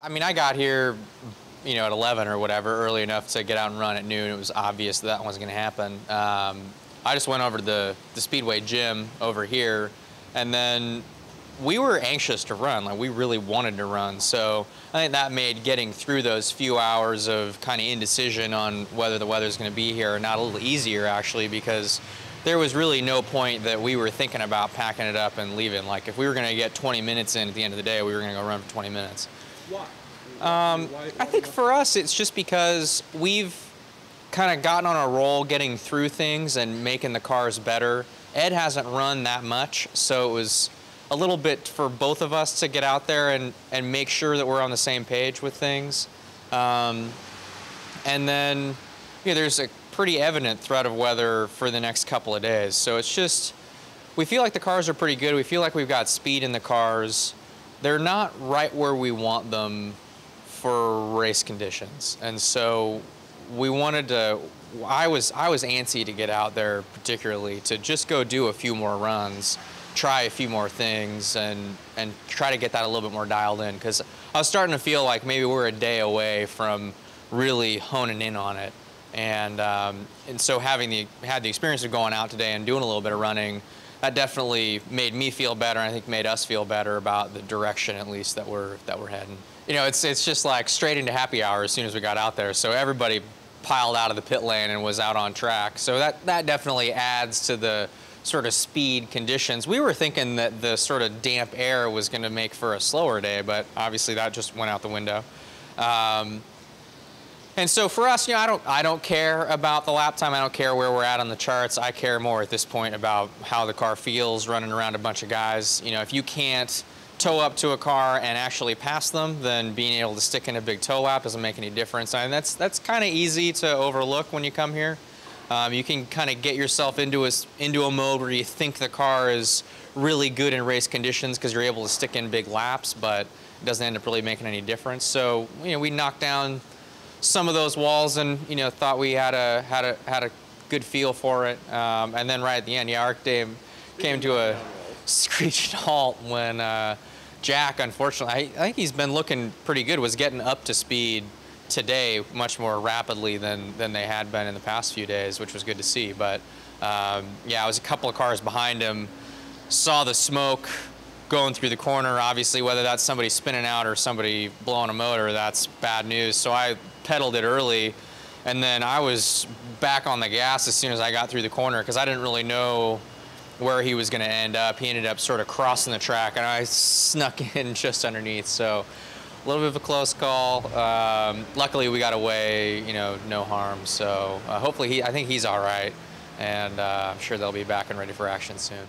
I mean, I got here, at 11 or whatever, early enough to get out and run at noon. It was obvious that wasn't going to happen. I just went over to the Speedway gym over here, and then we were anxious to run. Like, we really wanted to run. So I think that made getting through those few hours of kind of indecision on whether the weather's going to be here or not a little easier, actually, because there was really no point that we were thinking about packing it up and leaving. Like, if we were going to get 20 minutes in at the end of the day, we were going to go run for 20 minutes. Why? I think for us, it's just because we've kind of gotten on a roll getting through things and making the cars better. Ed hasn't run that much, so it was a little bit for both of us to get out there and make sure that we're on the same page with things. And then, there's a pretty evident threat of weather for the next couple of days. So it's just, we feel like the cars are pretty good. We feel like we've got speed in the cars. They're not right where we want them for race conditions. And so we wanted to, I was antsy to get out there, particularly to just go do a few more runs, try a few more things, and try to get that a little bit more dialed in, because I was starting to feel like maybe we're a day away from really honing in on it. And so had the experience of going out today and doing a little bit of running, that definitely made me feel better, and I think made us feel better about the direction, at least, that we're heading. It's just like straight into happy hour as soon as we got out there. So everybody piled out of the pit lane and was out on track. So that definitely adds to the sort of speed conditions. We were thinking that the sort of damp air was going to make for a slower day, but obviously that just went out the window. And so for us, I don't care about the lap time. I don't care where we're at on the charts. I care more at this point about how the car feels running around a bunch of guys. If you can't tow up to a car and actually pass them, then being able to stick in a big tow lap doesn't make any difference. And that's kind of easy to overlook when you come here. You can kind of get yourself into a mode where you think the car is really good in race conditions because you're able to stick in big laps, but it doesn't end up really making any difference. So we knocked down some of those walls and thought we had a good feel for it. And then right at the end, our day came to a screeching halt when Jack, unfortunately, I think he's been looking pretty good, was getting up to speed today much more rapidly than they had been in the past few days, which was good to see. But I was a couple of cars behind him, saw the smoke going through the corner. Obviously, whether that's somebody spinning out or somebody blowing a motor, that's bad news. So I pedaled it early, and then I was back on the gas as soon as I got through the corner because I didn't really know where he was going to end up. He ended up sort of crossing the track, and I snuck in just underneath. So a little bit of a close call. Luckily, we got away, no harm. So hopefully, I think he's all right, and I'm sure they'll be back and ready for action soon.